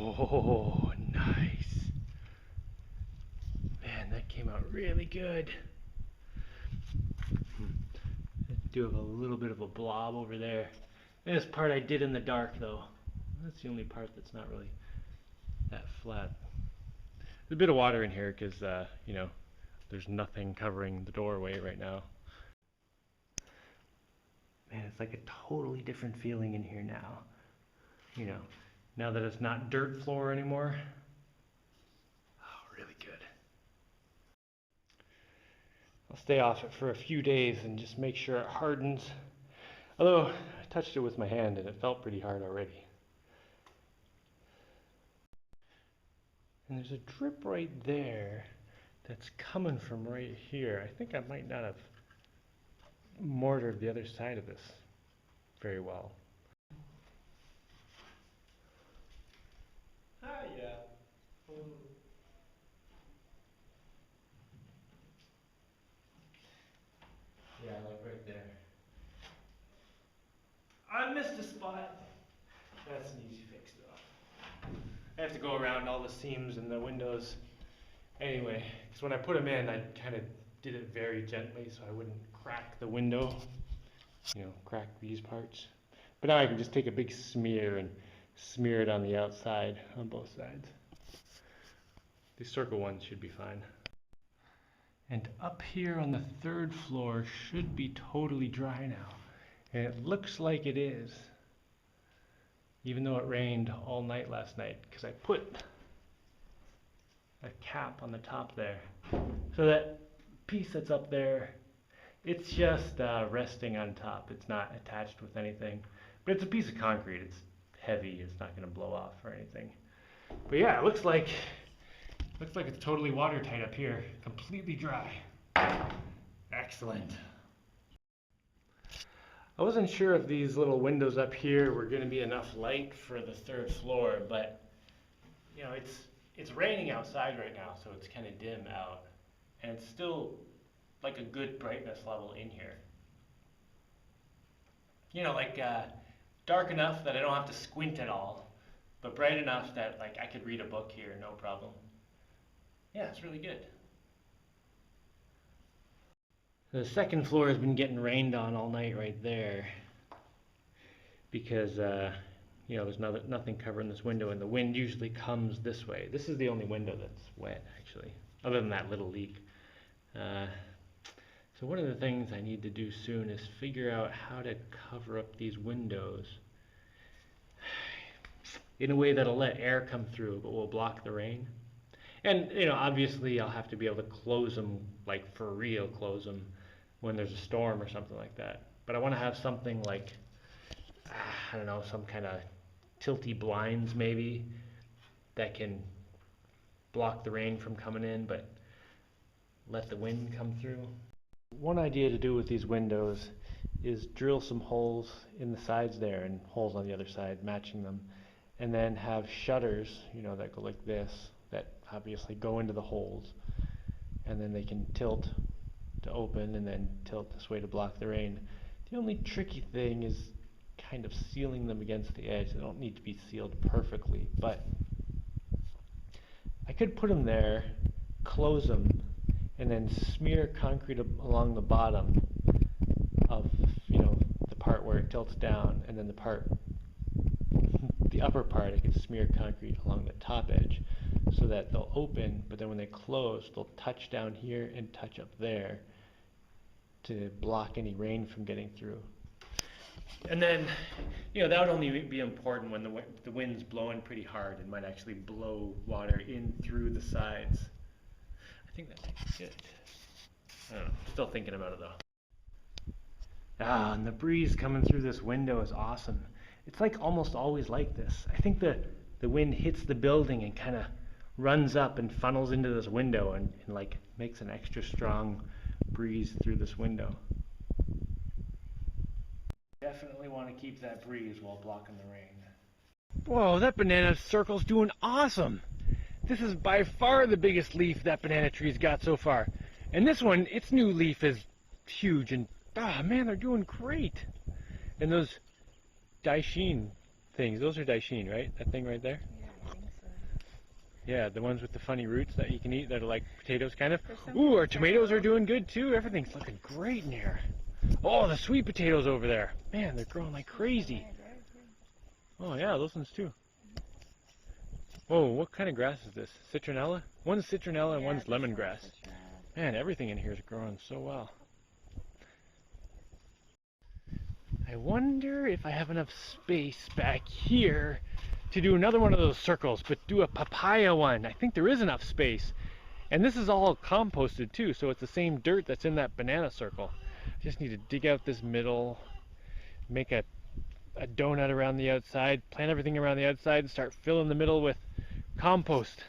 Oh, nice. Man, that came out really good. I do have a little bit of a blob over there. This part I did in the dark though. That's the only part that's not really that flat. There's a bit of water in here because, there's nothing covering the doorway right now. Man, it's like a totally different feeling in here now. Now that it's not dirt floor anymore. Oh, really good. I'll stay off it for a few days and just make sure it hardens. Although, I touched it with my hand and it felt pretty hard already. And there's a drip right there that's coming from right here. I think I might not have mortared the other side of this very well. Hiya. Yeah, like right there. I missed a spot. That's an easy fix though. I have to go around all the seams and the windows anyway, because when I put them in, I kind of did it very gently so I wouldn't crack the window, crack these parts. But now I can just take a big smear and smear it on the outside on both sides. These circle ones should be fine. And up here on the third floor should be totally dry now. And it looks like it is, even though it rained all night last night, because I put a cap on the top there. So that piece that's up there, it's just resting on top. It's not attached with anything. But it's a piece of concrete. It's heavy. It's not going to blow off or anything. But yeah, it looks like it's totally watertight up here. Completely dry. Excellent. I wasn't sure if these little windows up here were going to be enough light for the third floor, but it's raining outside right now, so it's kind of dim out. And it's still like a good brightness level in here. Dark enough that I don't have to squint at all, but bright enough that I could read a book here, no problem. Yeah, it's really good. The second floor has been getting rained on all night right there because there's nothing covering this window, and the wind usually comes this way. This is the only window that's wet, actually, other than that little leak. So one of the things I need to do soon is figure out how to cover up these windows in a way that'll let air come through but will block the rain. And obviously I'll have to be able to close them, like for real close them, when there's a storm or something like that. But I want to have something like, I don't know, some kind of tilty blinds maybe that can block the rain from coming in but let the wind come through. One idea to do with these windows is drill some holes in the sides there and holes on the other side matching them, and then have shutters, that go like this, that obviously go into the holes, and then they can tilt to open and then tilt this way to block the rain. The only tricky thing is kind of sealing them against the edge. They don't need to be sealed perfectly, but I could put them there, close them, and then smear concrete along the bottom of the part where it tilts down, and then the upper part I could smear concrete along the top edge so that they'll open, but then when they close they'll touch down here and touch up there to block any rain from getting through. And then that would only be important when the wind's blowing pretty hard and might actually blow water in through the sides. I think that makes it good. I don't know. Still thinking about it though. And the breeze coming through this window is awesome. It's like almost always like this. I think the wind hits the building and kind of runs up and funnels into this window and makes an extra strong breeze through this window. Definitely want to keep that breeze while blocking the rain. Whoa, that banana circle's doing awesome. This is by far the biggest leaf that banana tree's got so far. And this one, its new leaf is huge, and man, they're doing great. And those daishin things, those are daishin, right? That thing right there? Yeah, I think Yeah, the ones with the funny roots that you can eat that are like potatoes kind of. For some Ooh, our reason, tomatoes are doing good too. Everything's looking great in here. Oh, the sweet potatoes over there. Man, they're growing like crazy. Oh yeah, those ones too. Oh, what kind of grass is this? Citronella? One's citronella and one's lemongrass. Man, everything in here is growing so well. I wonder if I have enough space back here to do another one of those circles, but do a papaya one. I think there is enough space. And this is all composted too, so it's the same dirt that's in that banana circle. I just need to dig out this middle, make a donut around the outside, plant everything around the outside, and start filling the middle with compost.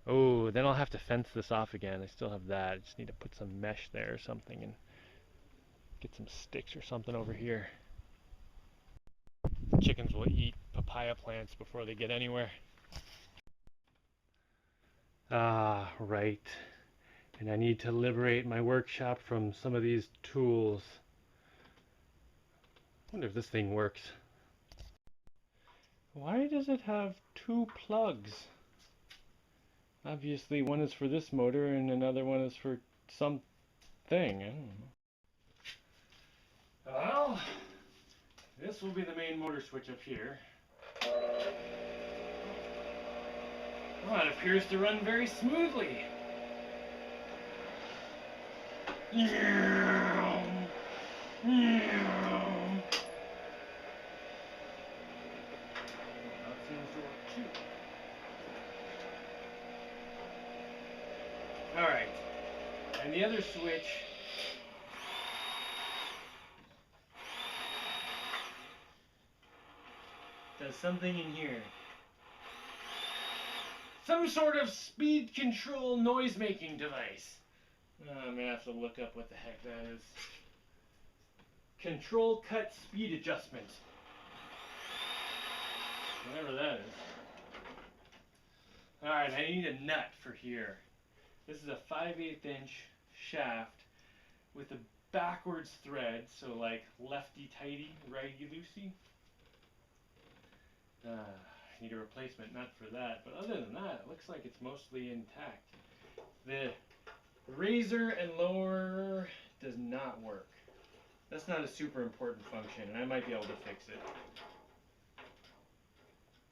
Oh, then I'll have to fence this off again. I still have that. I just need to put some mesh there or something and get some sticks or something over here. Chickens will eat papaya plants before they get anywhere. Ah, right. And I need to liberate my workshop from some of these tools. I wonder if this thing works. Why does it have two plugs? Obviously one is for this motor and another one is for something. I don't know. Well, this will be the main motor switch up here. Well, it appears to run very smoothly. Alright, and the other switch does something in here. Some sort of speed control noise making device. I'm gonna have to look up what the heck that is. Control cut speed adjustment. Whatever that is. Alright, I need a nut for here. This is a 5/8 inch shaft with a backwards thread, so like lefty tighty, righty loosey. I need a replacement nut for that, but other than that, it looks like it's mostly intact. The raiser and lower does not work. That's not a super important function, and I might be able to fix it.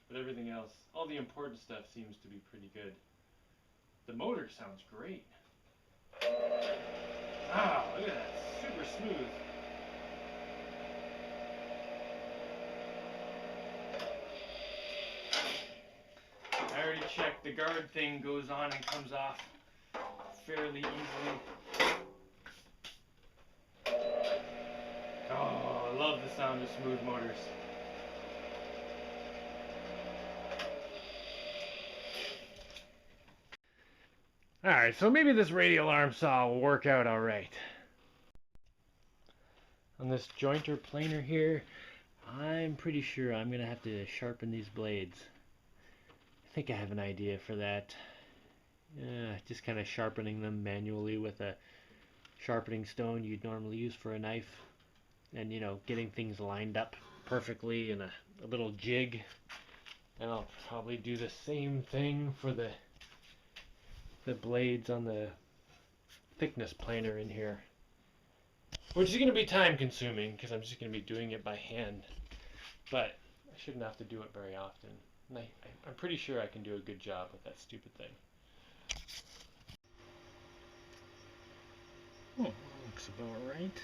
But everything else, all the important stuff seems to be pretty good. The motor sounds great. Wow, look at that, super smooth. I already checked, the guard thing goes on and comes off fairly easily. Oh, I love the sound of smooth motors. Alright, so maybe this radial arm saw will work out alright. On this jointer planer here, I'm pretty sure I'm going to have to sharpen these blades. I think I have an idea for that. Just kind of sharpening them manually with a sharpening stone you'd normally use for a knife. And, you know, getting things lined up perfectly in a little jig. And I'll probably do the same thing for the blades on the thickness planer in here. Which is going to be time consuming because I'm just going to be doing it by hand. But I shouldn't have to do it very often. And I'm pretty sure I can do a good job with that stupid thing. Oh, looks about right.